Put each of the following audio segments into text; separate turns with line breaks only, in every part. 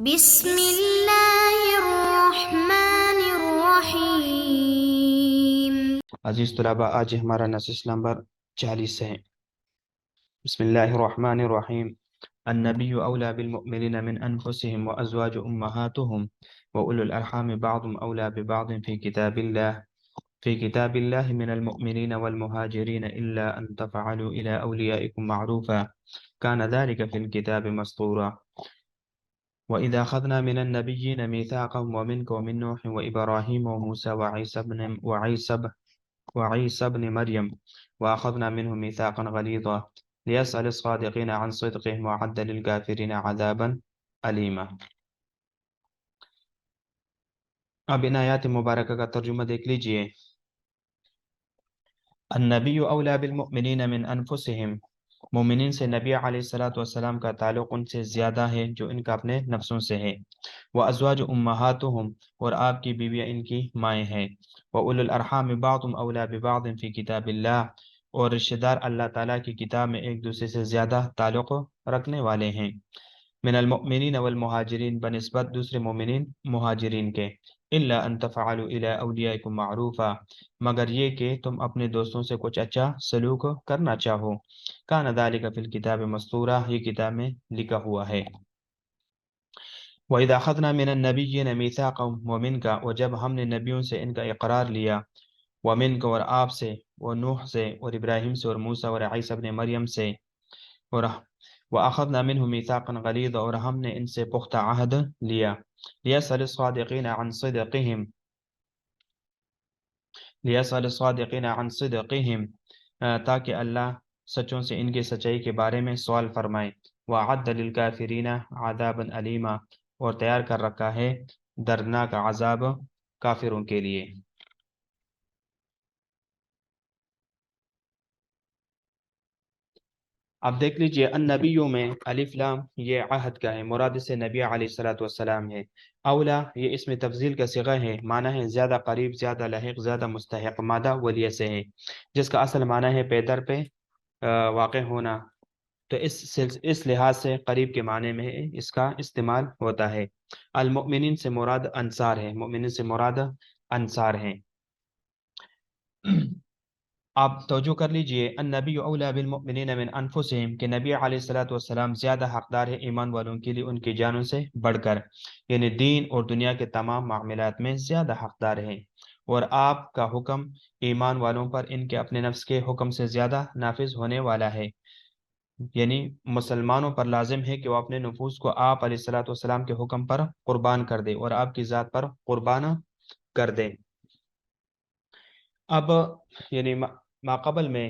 بسم اللہ الرحمن الرحیم۔
عزیز طلباء، آج ہمارا نصیحت نمبر 40 ہے۔ بسم اللہ الرحمن الرحیم۔ النبی اولا بالمؤمنین من انفسهم وازواج امہاتهم واولو الارحام بعضهم اولا ببعض في كتاب الله من المؤمنين والمهاجرين إلا أن تفعلوا إلى أوليائكم معروفا كان ذلك في الكتاب مسطورا وإذا أخذنا من النبيين ميثاقهم ومنك ومن نوح وإبراهيم وموسى وعيسى بن مريم وأخذنا منهم ميثاقا غليظا ليسأل الصادقين عن صدقهم وأعد للكافرين عذابا أليما۔ اب ان آیات مبارکہ کا ترجمہ دیکھ لیجئے۔ النبی اولا بالمؤمنین من انفسهم، مومنین سے نبی علیہ السلام کا تعلق ان سے زیادہ ہے جو ان کا اپنے نفسوں سے ہے۔ وازواج امہاتهم، اور آپ کی بیویاں ان کی مائیں ہیں۔ واولو الارحام بعضهم اولا ببعض فی کتاب اللہ، اور رشتہ دار اللہ تعالیٰ کی کتاب میں ایک دوسرے سے زیادہ تعلق رکھنے والے ہیں۔ من المؤمنین والمہاجرین، بنسبت دوسرے مومنین مہاجرین کے۔ الا ان تفعلوا الى اولیائکم معروفا، مگر یہ کہ تم اپنے دوستوں سے کچھ اچھا سلوک کرنا چاہو۔ کان ذلک فی الکتاب مسطورا، یہ کتاب میں لکھا ہوا ہے۔ وَإِذَا أَخَذْنَا مِنَ النَّبِيِّينَ مِيثَاقَهُمْ وَمِنْكَ، اور جب ہم نے نبیوں سے ان کا اقرار لیا، وَمِنْكَ، اور آپ سے، ونوح سے، اور ابراہیم سے، اور موسیٰ اور عیسیٰ ابن مریم سے، اور وَأَخَذْنَا مِنْهُمْ مِيثَاقًا غَلِيظًا، اور ہم نے ان سے پختہ عہد لیا۔ لِيَسْأَلِ الصَّادِقِينَ عَنْ صِدْقِهِمْ تاکہ اللہ سچوں سے ان کی سچائی کے بارے میں سوال فرمائے۔ وَأَعَدَّ لِلْكَافِرِينَ عَذَابًا أَلِيمًا، اور تیار کر رکھا ہے دردناک عذاب کافروں کے لیے۔ اب دیکھ لیجئے، النبیوں میں الف لام یہ عہد کا ہے، مراد سے نبی علیہ السلام ہے۔ اولا یہ اسم تفضیل کا صیغہ ہے، معنی ہے زیادہ قریب، زیادہ لحق، زیادہ مستحق۔ مادہ ولیہ سے ہے، جس کا اصل معنی ہے پے در پہ واقع ہونا، تو اس لحاظ سے قریب کے معنی میں اس کا استعمال ہوتا ہے۔ المؤمنین سے مراد انصار ہے، مؤمنین سے مراد انصار ہیں۔ آپ توجہ کر لیجئے، النبی اولا بالمؤمنین من انفسهم، کہ نبی علیہ السلام زیادہ حقدار ہے ایمان والوں کے لیے ان کی جانوں سے بڑھ کر، یعنی دین اور دنیا کے تمام معاملات میں زیادہ حقدار ہے۔ اور آپ کا حکم ایمان والوں پر ان کے اپنے نفس کے حکم سے زیادہ نافذ ہونے والا ہے، یعنی مسلمانوں پر لازم ہے کہ وہ اپنے نفوس کو آپ علیہ السلام کے حکم پر قربان کر دے اور آپ کی ذات پر قربان کر دے۔ اب یعنی ماقبل میں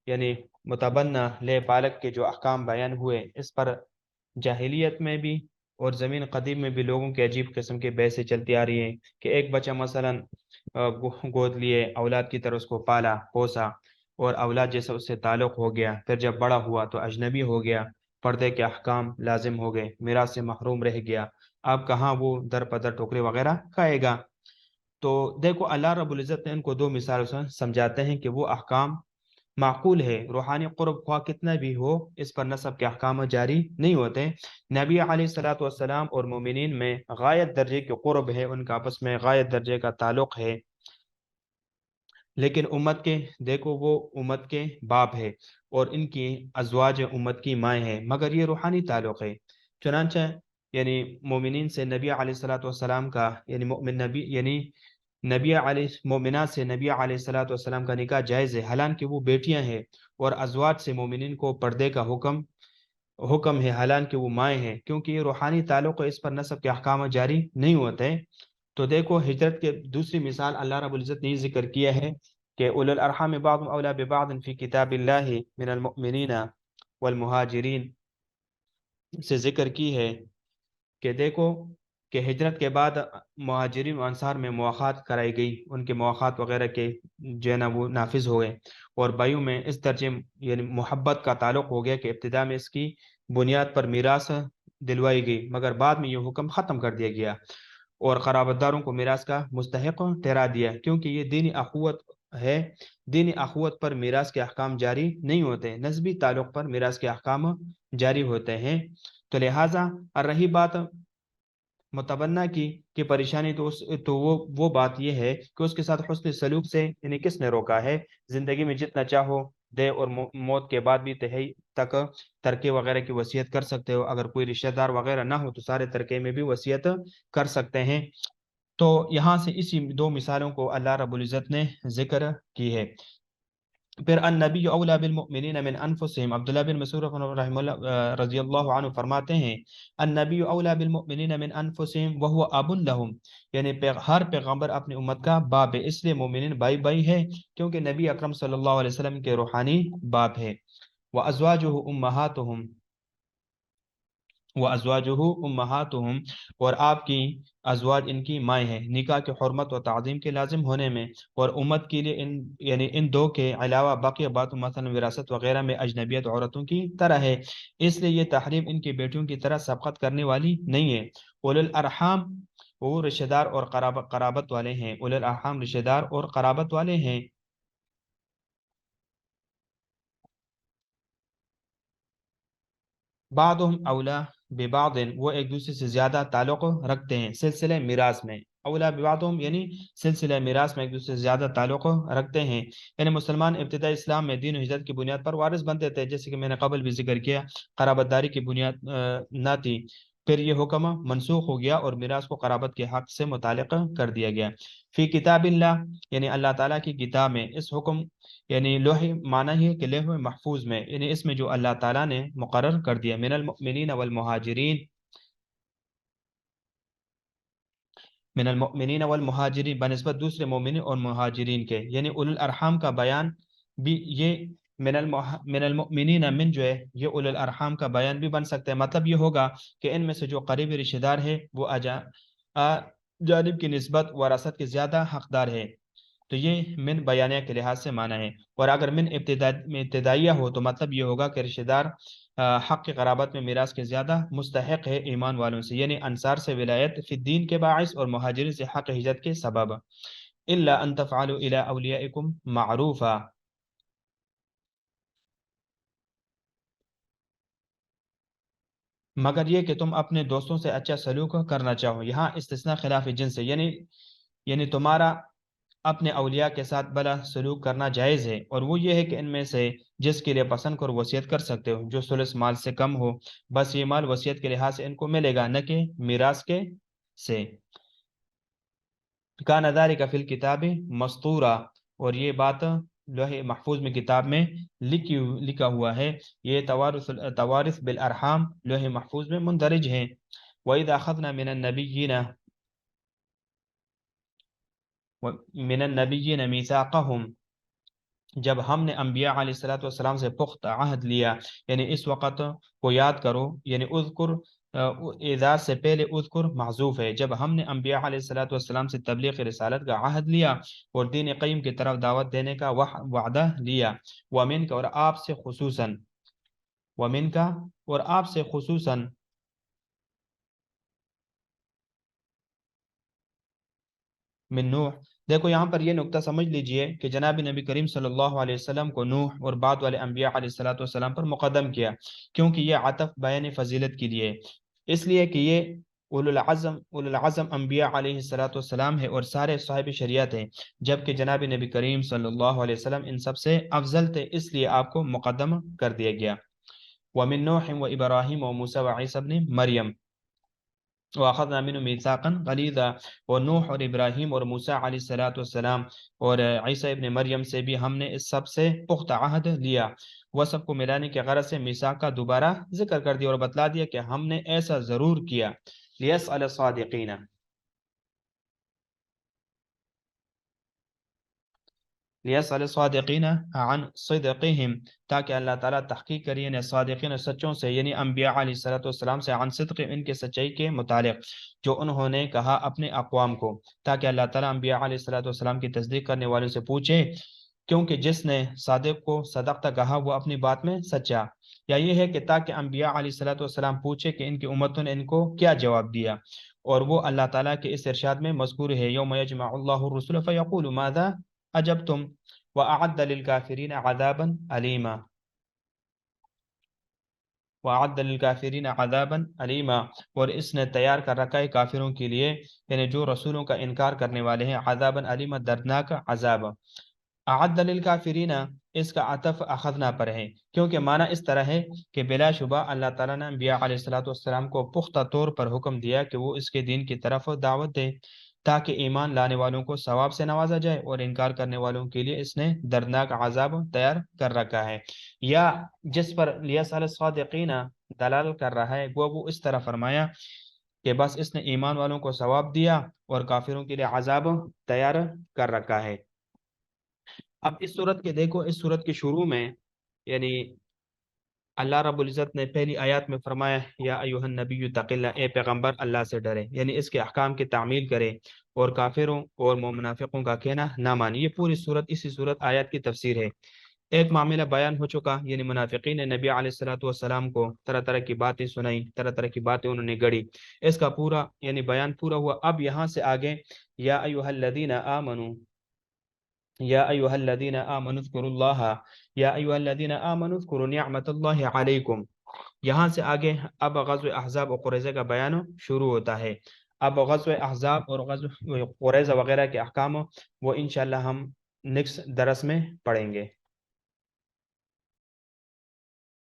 یعنی متبنہ لے پالک کے جو احکام بیان ہوئے، اس پر جاہلیت میں بھی اور زمین قدیم میں بھی لوگوں کے عجیب قسم کے بحثیں چلتی آ رہی ہیں کہ ایک بچہ مثلا گود لیے، اولاد کی طرح اس کو پالا پوسا، اور اولاد جیسا اس سے تعلق ہو گیا، پھر جب بڑا ہوا تو اجنبی ہو گیا، پردے کے احکام لازم ہو گئے، میراث سے محروم رہ گیا، اب کہاں وہ در پدر ٹوکرے وغیرہ کھائے گا۔ تو دیکھو، اللہ رب العزت نے ان کو دو مثالوں سے سمجھاتے ہیں کہ وہ احکام معقول ہے، روحانی قرب خواہ کتنا بھی ہو، اس پر نسب کے احکام جاری نہیں ہوتے۔ نبی علیہ السلام اور مومنین میں غایت درجے کے قرب ہے، ان کا آپس میں غایت درجے کا تعلق ہے، لیکن امت کے دیکھو وہ امت کے باپ ہے اور ان کی ازواج امت کی مائیں ہیں، مگر یہ روحانی تعلق ہے۔ چنانچہ یعنی مومنین سے نبی علیہ السلام کا یعنی نبی علیہ مومنات سے نبی علیہ السلام کا نکاح جائز ہے، حالانکہ وہ بیٹیاں ہیں، اور ازواج سے مومنین کو پردے کا حکم ہے، حالانکہ وہ مائیں ہیں، کیونکہ یہ روحانی تعلق ہے، اس پر نسب کے احکام جاری نہیں ہوتے۔ تو دیکھو، ہجرت کے دوسری مثال اللہ رب العزت نے ذکر کیا ہے کہ اولو الارحام بعضهم اولا ببعض فی کتاب اللہ من المؤمنین والمہاجرین سے ذکر کی ہے کہ دیکھو کہ ہجرت کے بعد مہاجرین و انصار میں مواخات کرائی گئی، ان کے مواخات وغیرہ کے جو ہے نا وہ نافذ ہو گئے، اور بھائیوں میں اس درجے یعنی محبت کا تعلق ہو گیا کہ ابتدا میں اس کی بنیاد پر میراث دلوائی گئی، مگر بعد میں یہ حکم ختم کر دیا گیا اور قرابت داروں کو میراث کا مستحق ٹھہرا دیا، کیونکہ یہ دینی اخوت ہے۔ دینی اخوت پر میراث کے احکام جاری نہیں ہوتے، نسبی تعلق پر میراث کے احکام جاری ہوتے ہیں۔ تو لہٰذا رہی بات متبنہ کی پریشانی تو وہ بات یہ ہے کہ اس کے ساتھ حسن سلوک سے یعنی کس نے روکا ہے؟ زندگی میں جتنا چاہو دے، اور موت کے بعد بھی تہائی تک ترکے وغیرہ کی وصیت کر سکتے ہو۔ اگر کوئی رشتہ دار وغیرہ نہ ہو تو سارے ترکے میں بھی وصیت کر سکتے ہیں۔ تو یہاں سے اسی دو مثالوں کو اللہ رب العزت نے ذکر کی ہے۔ پھر النبی اولا بالمؤمنین من انفسهم، عبداللہ بن مسعود رحمہ اللہ رضی اللہ عنہ فرماتے ہیں النبی اولا بالمؤمنین من انفسهم وهو اب لهم، یعنی ہر پیغمبر اپنی امت کا باپ ہے، اس لیے مومنین بائی بائی ہے کیونکہ نبی اکرم صلی اللہ علیہ وسلم کے روحانی باپ ہے۔ وازواجہ امہاتہم، امہاتہم، اور آپ کی ازواج ان کی مائیں ہیں، نکاح کے حرمت و تعظیم کے لازم ہونے میں، اور امت کے لیے یعنی ان دو کے علاوہ باقی بات مثلا وراثت وغیرہ میں اجنبیت عورتوں کی طرح ہے، اس لیے یہ تحریم ان کی بیٹیوں کی طرح سبقت کرنے والی نہیں ہے۔ اولو الارحام، وہ رشتہ دار اور قرابت والے ہیں، اولو الارحام رشتہ دار اور قرابت والے ہیں۔ بعضهم اولا ببعض، وہ ایک دوسرے سے زیادہ تعلق رکھتے ہیں سلسلہ میراث میں۔ اولا ببعضهم یعنی سلسلہ میراث میں ایک دوسرے سے زیادہ تعلق رکھتے ہیں، یعنی مسلمان ابتدائی اسلام میں دین و ہجرت کی بنیاد پر وارث بنتے تھے، جیسے کہ میں نے قبل بھی ذکر کیا، قرابت داری کی بنیاد نہ تھی، پھر یہ حکم منسوخ ہو گیا اور میراث کو قرابت کے حق سے متعلق کر دیا گیا۔ فی کتاب اللہ، یعنی اللہ تعالیٰ کی کتاب میں، اس حکم یعنی لوح معنی ہے کہ لوح محفوظ میں، یعنی اس میں جو اللہ تعالیٰ نے مقرر کر دیا، من المؤمنین والمہاجرین، من المؤمنین والمہاجرین بنسبت دوسرے مومنین اور مہاجرین کے، یعنی اولو الارحام کا بیان بھی یہ من المؤمنین من جو ہے یہ اولو الارحام کا بیان بھی بن سکتا ہے، مطلب یہ ہوگا کہ ان میں سے جو قریبی رشتہ دار ہے وہ جانب کی نسبت وراثت کے زیادہ حقدار ہے، تو یہ من بیانیہ کے لحاظ سے معنی ہے۔ اور اگر من ابتدائیہ ہو تو مطلب یہ ہوگا کہ رشتہ دار حق کی قرابت میں میراث کے زیادہ مستحق ہے ایمان والوں سے، یعنی انصار سے ولایت فی الدین کے باعث اور مہاجرین سے حق ہجرت کے سبب۔ الا ان تفعلوا الى اولیائکم معروفا، مگر یہ کہ تم اپنے دوستوں سے اچھا سلوک کرنا چاہو۔ یہاں استثناء خلاف جنس سے، یعنی تمہارا اپنے اولیاء کے ساتھ بلا سلوک کرنا جائز ہے، اور وہ یہ ہے کہ ان میں سے جس کے لیے پسند کر وصیت کر سکتے ہو، جو ثلث مال سے کم ہو، بس یہ مال وصیت کے لحاظ سے ان کو ملے گا، نہ کہ میراث کے سے۔ کان ذالک فی الکتاب مسطورا، اور یہ بات لوح محفوظ میں کتاب میں لکھا ہوا ہے، یہ توارث بالارحام لوح محفوظ میں مندرج ہیں۔ وَإِذَا أَخَذْنَا من النبیین میثاقہم، جب ہم نے انبیاء علیہ الصلوۃ والسلام سے پختہ عہد لیا، یعنی اس وقت کو یاد کرو، یعنی اذکر اذا سے پہلے اذکر محذوف ہے، جب ہم نے انبیاء علیہ الصلوۃ والسلام سے تبلیغ رسالت کا عہد لیا اور دین قیم کی طرف دعوت دینے کا وعدہ لیا، ومن کا، اور آپ سے خصوصاً، ومن کا اور آپ سے خصوصاً، من نوح، دیکھو یہاں پر یہ نقطہ سمجھ لیجئے کہ جناب نبی کریم صلی اللہ علیہ وسلم کو نوح اور بعد والے انبیاء علیہ الصلوۃ والسلام پر مقدم کیا، کیونکہ یہ عطف بیان فضیلت کے لیے، اس لیے کہ یہ اولو العزم انبیاء علیہ الصلوۃ والسلام ہے اور سارے صاحب شریعت ہیں، جبکہ جناب نبی کریم صلی اللہ علیہ وسلم ان سب سے افضل تھے، اس لیے آپ کو مقدم کر دیا گیا۔ ومن نوح و ابراہیم و موسیٰ و عیسیٰ ابن مریم وَأَخَذْنَا مِنْهُمْ مِيثَاقًا غَلِيظًا، اور نوح اور ابراہیم اور موسیٰ علیہ الصلوۃ والسلام اور عیسیٰ ابن مریم سے بھی ہم نے اس سب سے پختہ عہد لیا۔ وہ سب کو ملانے کے غرض سے میثاق کا دوبارہ ذکر کر دیا اور بتلا دیا کہ ہم نے ایسا ضرور کیا، لِيَسْأَلَ الصَّادِقِينَ، لِيَسْأَلَ الصَّادِقِينَ عن صدقهم، تاکہ اللہ تعالیٰ تحقیق کرے یعنی صادقین سچوں سے، یعنی انبیاء علیہ الصلوۃ والسلام سے، عن صدق ان کے سچائی کے متعلق جو انہوں نے کہا اپنے اقوام کو، تاکہ اللہ تعالیٰ انبیاء علیہ الصلوۃ والسلام کی تصدیق کرنے والوں سے پوچھے، کیونکہ جس نے صادق کو صدقتا کہا وہ اپنی بات میں سچا، یا یہ ہے کہ تاکہ انبیاء علیہ الصلوۃ والسلام پوچھے کہ ان کی امتوں نے ان کو کیا جواب دیا، اور وہ اللہ تعالیٰ کے اس ارشاد میں مذکور ہے، یوم یجمع اللہ الرسل فیقول ماذا اجبتم وَأَعَدَّ لِلْكَافِرِينَ عَذَابًا أَلِيمًا۔ وَأَعَدَّ لِلْكَافِرِينَ عَذَابًا عَلِيمًا، اور اس نے تیار کر رکھا ہے کافروں کے لیے، یعنی جو رسولوں کا انکار کرنے والے ہیں، عذابًا علیما، دردناک عذاب۔ اعد للکافرین، اس کا عطف اخذنا پر ہے، کیونکہ معنی اس طرح ہے کہ بلا شبہ اللہ تعالیٰ نے انبیاء علیہ الصلوۃ والسلام کو پختہ طور پر حکم دیا کہ وہ اس کے دین کی طرف دعوت دے، تاکہ ایمان لانے والوں کو ثواب سے نوازا جائے، اور انکار کرنے والوں کے لیے اس نے دردناک عذاب تیار کر رکھا ہے۔ یا جس پر لیسأل الصادقین دلال کر رہا ہے، وہ اس طرح فرمایا کہ بس اس نے ایمان والوں کو ثواب دیا اور کافروں کے لیے عذاب تیار کر رکھا ہے۔ اب اس صورت کے دیکھو، اس صورت کے شروع میں یعنی اللہ رب العزت نے پہلی آیات میں فرمایا یا ایھا النبی اتق اللہ، اے پیغمبر اللہ سے ڈرے، یعنی اس کے احکام کی تعمیل کرے اور کافروں اور منافقوں کا کہنا نہ مانے۔ یہ پوری صورت اسی صورت آیات کی تفسیر ہے۔ ایک معاملہ بیان ہو چکا، یعنی منافقین نے نبی علیہ الصلوۃ والسلام کو طرح طرح کی باتیں سنائی، طرح طرح کی باتیں انہوں نے گڑھی، اس کا پورا یعنی بیان پورا ہوا۔ اب یہاں سے آگے یا ایھا الذین آمنوا، یا ایھا الذین آمنوا اذکروا اللہ، یا ایھا الذین آمنوا اذکروا نعمت اللہ علیکم، یہاں سے آگے اب غزوہ احزاب اور قریظہ کا بیان شروع ہوتا ہے۔ اب غزوہ احزاب اور غزوہ قریظہ وغیرہ کے احکام وہ انشاءاللہ ہم نیکسٹ درس میں پڑھیں گے۔